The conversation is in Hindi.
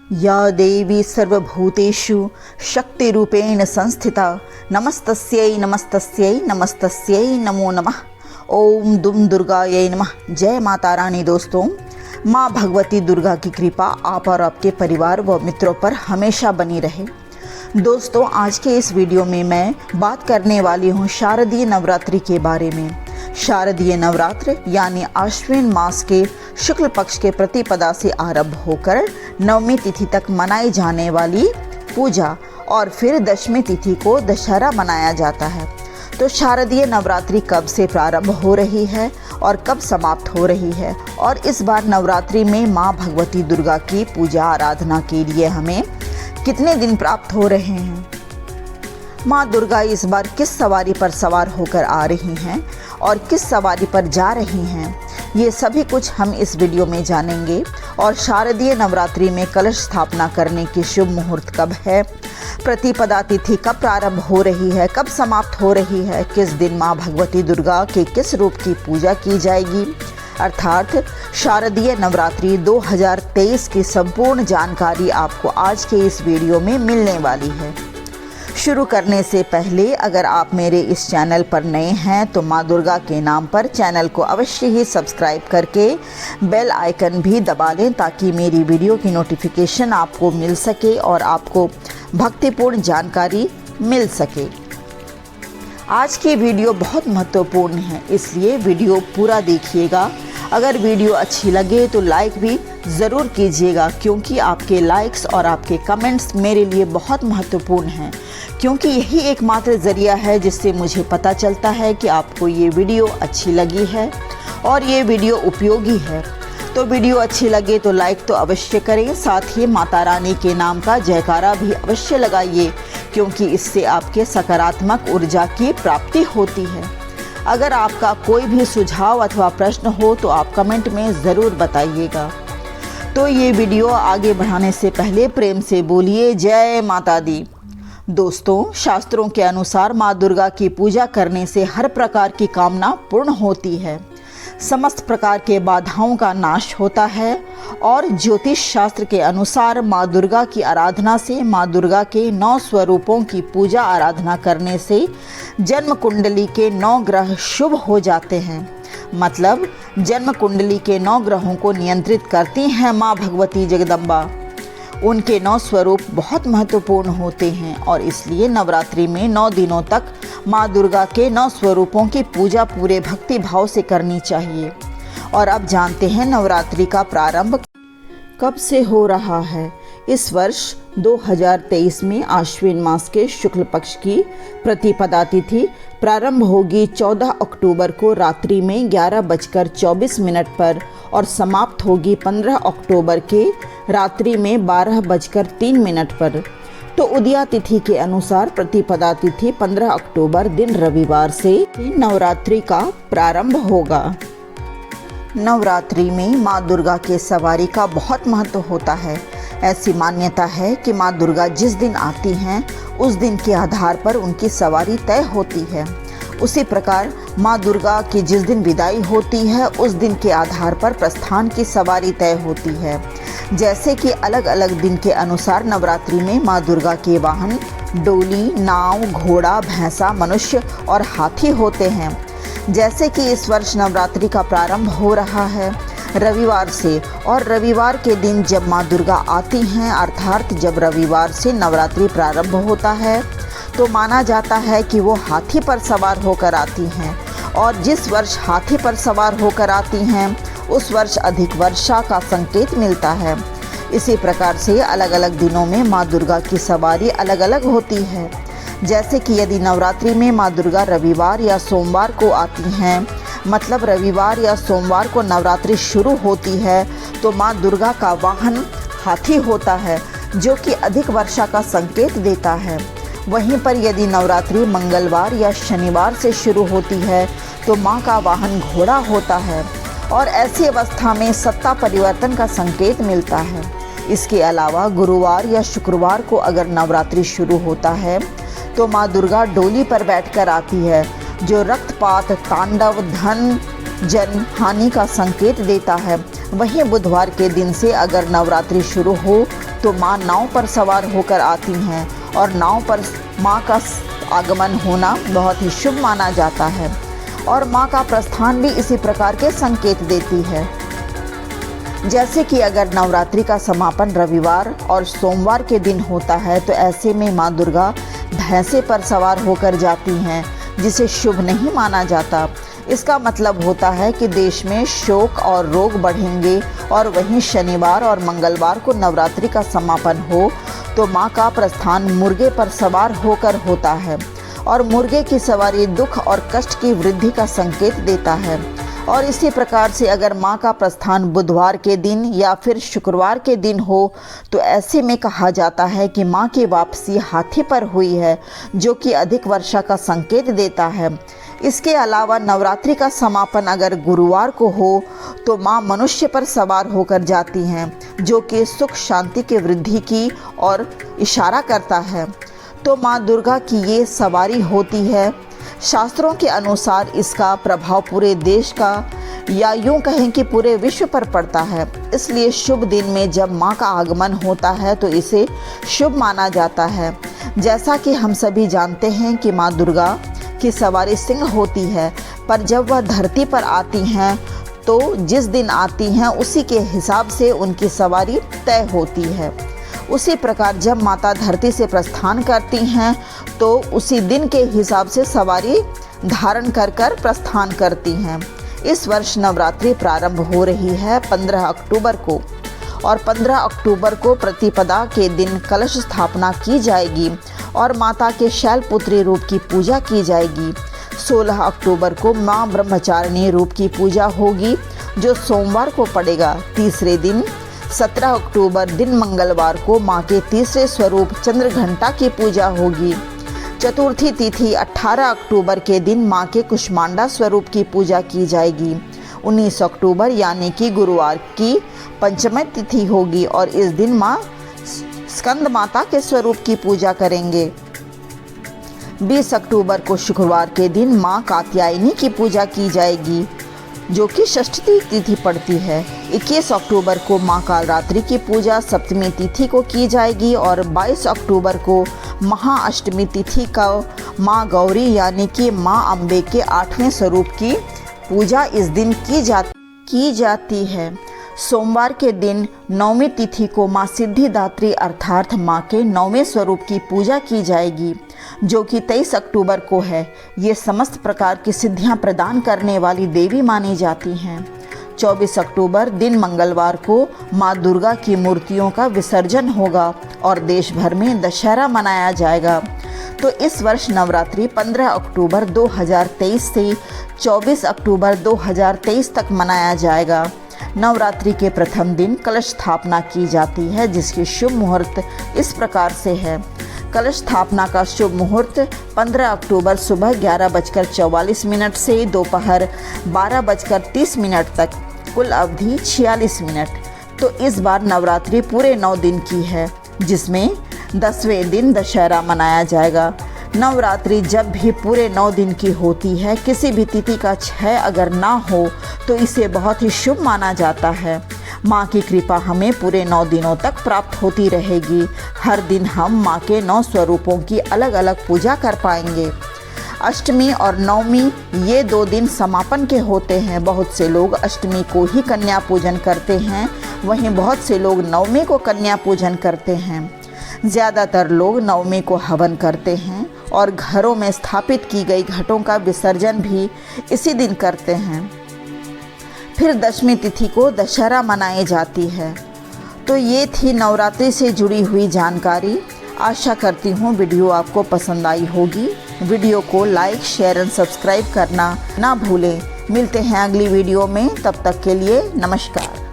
या देवी सर्वभूतेषु शक्तिरूपेण संस्थिता नमस्तस्यै नमस्तस्यै नमस्तस्यै नमो नमः। ओम दुम दुर्गायै नमः। जय माता रानी। दोस्तों, माँ भगवती दुर्गा की कृपा आप और आपके परिवार व मित्रों पर हमेशा बनी रहे। दोस्तों, आज के इस वीडियो में मैं बात करने वाली हूँ शारदीय नवरात्रि के बारे में। शारदीय नवरात्र यानी आश्विन मास के शुक्ल पक्ष के प्रतिपदा से आरंभ होकर नवमी तिथि तक मनाई जाने वाली पूजा और फिर दशमी तिथि को दशहरा मनाया जाता है। तो शारदीय नवरात्रि कब से प्रारंभ हो रही है और कब समाप्त हो रही है, और इस बार नवरात्रि में माँ भगवती दुर्गा की पूजा आराधना के लिए हमें कितने दिन प्राप्त हो रहे हैं, माँ दुर्गा इस बार किस सवारी पर सवार होकर आ रही हैं और किस सवारी पर जा रही हैं, ये सभी कुछ हम इस वीडियो में जानेंगे। और शारदीय नवरात्रि में कलश स्थापना करने की शुभ मुहूर्त कब है, प्रतिपदा तिथि कब प्रारंभ हो रही है, कब समाप्त हो रही है, किस दिन माँ भगवती दुर्गा के किस रूप की पूजा की जाएगी, अर्थात शारदीय नवरात्रि 2023 की संपूर्ण जानकारी आपको आज के इस वीडियो में मिलने वाली है। शुरू करने से पहले अगर आप मेरे इस चैनल पर नए हैं तो माँ दुर्गा के नाम पर चैनल को अवश्य ही सब्सक्राइब करके बेल आइकन भी दबा लें, ताकि मेरी वीडियो की नोटिफिकेशन आपको मिल सके और आपको भक्तिपूर्ण जानकारी मिल सके। आज की वीडियो बहुत महत्वपूर्ण है, इसलिए वीडियो पूरा देखिएगा। अगर वीडियो अच्छी लगे तो लाइक भी ज़रूर कीजिएगा, क्योंकि आपके लाइक्स और आपके कमेंट्स मेरे लिए बहुत महत्वपूर्ण हैं, क्योंकि यही एकमात्र ज़रिया है जिससे मुझे पता चलता है कि आपको ये वीडियो अच्छी लगी है और ये वीडियो उपयोगी है। तो वीडियो अच्छी लगे तो लाइक तो अवश्य करें, साथ ही माता रानी के नाम का जयकारा भी अवश्य लगाइए, क्योंकि इससे आपके सकारात्मक ऊर्जा की प्राप्ति होती है। अगर आपका कोई भी सुझाव अथवा प्रश्न हो तो आप कमेंट में ज़रूर बताइएगा। तो ये वीडियो आगे बढ़ाने से पहले प्रेम से बोलिए जय माता दी। दोस्तों, शास्त्रों के अनुसार माँ दुर्गा की पूजा करने से हर प्रकार की कामना पूर्ण होती है, समस्त प्रकार के बाधाओं का नाश होता है, और ज्योतिष शास्त्र के अनुसार माँ दुर्गा की आराधना से, माँ दुर्गा के 9 स्वरूपों की पूजा आराधना करने से जन्म कुंडली के 9 ग्रह शुभ हो जाते हैं। मतलब जन्म कुंडली के 9 ग्रहों को नियंत्रित करती हैं माँ भगवती जगदम्बा। उनके 9 स्वरूप बहुत महत्वपूर्ण होते हैं और इसलिए नवरात्रि में 9 दिनों तक माँ दुर्गा के 9 स्वरूपों की पूजा पूरे भक्ति भाव से करनी चाहिए। और अब जानते हैं नवरात्रि का प्रारंभ कब से हो रहा है। इस वर्ष 2023 में आश्विन मास के शुक्ल पक्ष की प्रतिपदा तिथि प्रारंभ होगी 14 अक्टूबर को रात्रि में 11:24 पर और समाप्त होगी 15 अक्टूबर के रात्रि में 12:03 पर। तो उदया तिथि के अनुसार प्रतिपदा तिथि 15 अक्टूबर दिन रविवार से नवरात्रि का प्रारंभ होगा। नवरात्रि में माँ दुर्गा के सवारी का बहुत महत्व होता है। ऐसी मान्यता है कि माँ दुर्गा जिस दिन आती हैं उस दिन के आधार पर उनकी सवारी तय होती है। उसी प्रकार माँ दुर्गा की जिस दिन विदाई होती है उस दिन के आधार पर प्रस्थान की सवारी तय होती है। जैसे कि अलग अलग दिन के अनुसार नवरात्रि में माँ दुर्गा के वाहन डोली, नाव, घोड़ा, भैंसा, मनुष्य और हाथी होते हैं। जैसे कि इस वर्ष नवरात्रि का प्रारंभ हो रहा है रविवार से, और रविवार के दिन जब माँ दुर्गा आती हैं, अर्थात जब रविवार से नवरात्रि प्रारंभ होता है, तो माना जाता है कि वो हाथी पर सवार होकर आती हैं। और जिस वर्ष हाथी पर सवार होकर आती हैं उस वर्ष अधिक वर्षा का संकेत मिलता है। इसी प्रकार से अलग अलग दिनों में माँ दुर्गा की सवारी अलग अलग होती है। जैसे कि यदि नवरात्रि में माँ दुर्गा रविवार या सोमवार को आती हैं, मतलब रविवार या सोमवार को नवरात्रि शुरू होती है, तो माँ दुर्गा का वाहन हाथी होता है, जो कि अधिक वर्षा का संकेत देता है। वहीं पर यदि नवरात्रि मंगलवार या शनिवार से शुरू होती है तो माँ का वाहन घोड़ा होता है, और ऐसी अवस्था में सत्ता परिवर्तन का संकेत मिलता है। इसके अलावा गुरुवार या शुक्रवार को अगर नवरात्रि शुरू होता है तो माँ दुर्गा डोली पर बैठकर आती है, जो रक्तपात, तांडव, धन जन हानि का संकेत देता है। वहीं बुधवार के दिन से अगर नवरात्रि शुरू हो तो माँ नाव पर सवार होकर आती हैं और नाव पर माँ का आगमन होना बहुत ही शुभ माना जाता है और माँ का प्रस्थान भी इसी प्रकार के संकेत देती है। जैसे कि अगर नवरात्रि का समापन रविवार और सोमवार के दिन होता है तो ऐसे में माँ दुर्गा भैंसे पर सवार होकर जाती हैं, जिसे शुभ नहीं माना जाता। इसका मतलब होता है कि देश में शोक और रोग बढ़ेंगे और वहीं शनिवार और मंगलवार को नवरात्रि का समापन हो तो माँ का प्रस्थान मुर्गे पर सवार होकर होता है और मुर्गे की सवारी दुख और कष्ट की वृद्धि का संकेत देता है। और इसी प्रकार से अगर माँ का प्रस्थान बुधवार के दिन या फिर शुक्रवार के दिन हो तो ऐसे में कहा जाता है कि माँ की वापसी हाथी पर हुई है, जो कि अधिक वर्षा का संकेत देता है। इसके अलावा नवरात्रि का समापन अगर गुरुवार को हो तो माँ मनुष्य पर सवार होकर जाती हैं, जो कि सुख शांति की वृद्धि की और इशारा करता है। तो माँ दुर्गा की ये सवारी होती है। शास्त्रों के अनुसार इसका प्रभाव पूरे देश का या यूं कहें कि पूरे विश्व पर पड़ता है। इसलिए शुभ दिन में जब माँ का आगमन होता है तो इसे शुभ माना जाता है। जैसा कि हम सभी जानते हैं कि माँ दुर्गा की सवारी सिंह होती है, पर जब वह धरती पर आती हैं तो जिस दिन आती हैं उसी के हिसाब से उनकी सवारी तय होती है। उसी प्रकार जब माता धरती से प्रस्थान करती हैं तो उसी दिन के हिसाब से सवारी धारण कर प्रस्थान करती हैं। इस वर्ष नवरात्रि प्रारंभ हो रही है 15 अक्टूबर को और 15 अक्टूबर को प्रतिपदा के दिन कलश स्थापना की जाएगी और माता के शैलपुत्री रूप की पूजा की जाएगी। 16 अक्टूबर को माँ ब्रह्मचारिणी रूप की पूजा होगी, जो सोमवार को पड़ेगा। तीसरे दिन 17 अक्टूबर दिन मंगलवार को माँ के तीसरे स्वरूप चंद्रघंटा की पूजा होगी। चतुर्थी तिथि 18 अक्टूबर के दिन माँ के कुष्मांडा स्वरूप की पूजा की जाएगी। 19 अक्टूबर यानी कि गुरुवार की पंचमी तिथि होगी और इस दिन माँ स्कंद माता के स्वरूप की पूजा करेंगे। 20 अक्टूबर को शुक्रवार के दिन माँ कात्यायनी की पूजा की जाएगी, जो कि षष्ठी तिथि पड़ती है। 21 अक्टूबर को माँ कालरात्रि की पूजा सप्तमी तिथि को की जाएगी और 22 अक्टूबर को महाअष्टमी तिथि का माँ गौरी यानी कि माँ अम्बे के 8वें स्वरूप की पूजा इस दिन की जाती है। सोमवार के दिन नौवीं तिथि को माँ सिद्धिदात्री अर्थात माँ के 9वें स्वरूप की पूजा की जाएगी, जो कि 23 अक्टूबर को है। ये समस्त प्रकार की सिद्धियां प्रदान करने वाली देवी मानी जाती हैं। 24 अक्टूबर दिन मंगलवार को माँ दुर्गा की मूर्तियों का विसर्जन होगा और देश भर में दशहरा मनाया जाएगा। तो इस वर्ष नवरात्रि 15 अक्टूबर 2023 से 24 अक्टूबर 2023 तक मनाया जाएगा। नवरात्रि के प्रथम दिन कलश स्थापना की जाती है, जिसकी शुभ मुहूर्त इस प्रकार से है। कलश स्थापना का शुभ मुहूर्त 15 अक्टूबर सुबह 11:44 से दोपहर 12:30 तक, कुल अवधि 46 मिनट। तो इस बार नवरात्रि पूरे 9 दिन की है, जिसमें 10वें दिन दशहरा मनाया जाएगा। नवरात्रि जब भी पूरे 9 दिन की होती है, किसी भी तिथि का क्षय अगर ना हो तो इसे बहुत ही शुभ माना जाता है। माँ की कृपा हमें पूरे 9 दिनों तक प्राप्त होती रहेगी। हर दिन हम माँ के 9 स्वरूपों की अलग अलग पूजा कर पाएंगे। अष्टमी और नवमी ये 2 दिन समापन के होते हैं। बहुत से लोग अष्टमी को ही कन्या पूजन करते हैं, वहीं बहुत से लोग नवमी को कन्या पूजन करते हैं। ज़्यादातर लोग नवमी को हवन करते हैं और घरों में स्थापित की गई घटों का विसर्जन भी इसी दिन करते हैं। फिर दशमी तिथि को दशहरा मनाई जाती है। तो ये थी नवरात्रि से जुड़ी हुई जानकारी। आशा करती हूँ वीडियो आपको पसंद आई होगी। वीडियो को लाइक, शेयर एंड सब्सक्राइब करना ना भूलें। मिलते हैं अगली वीडियो में, तब तक के लिए नमस्कार।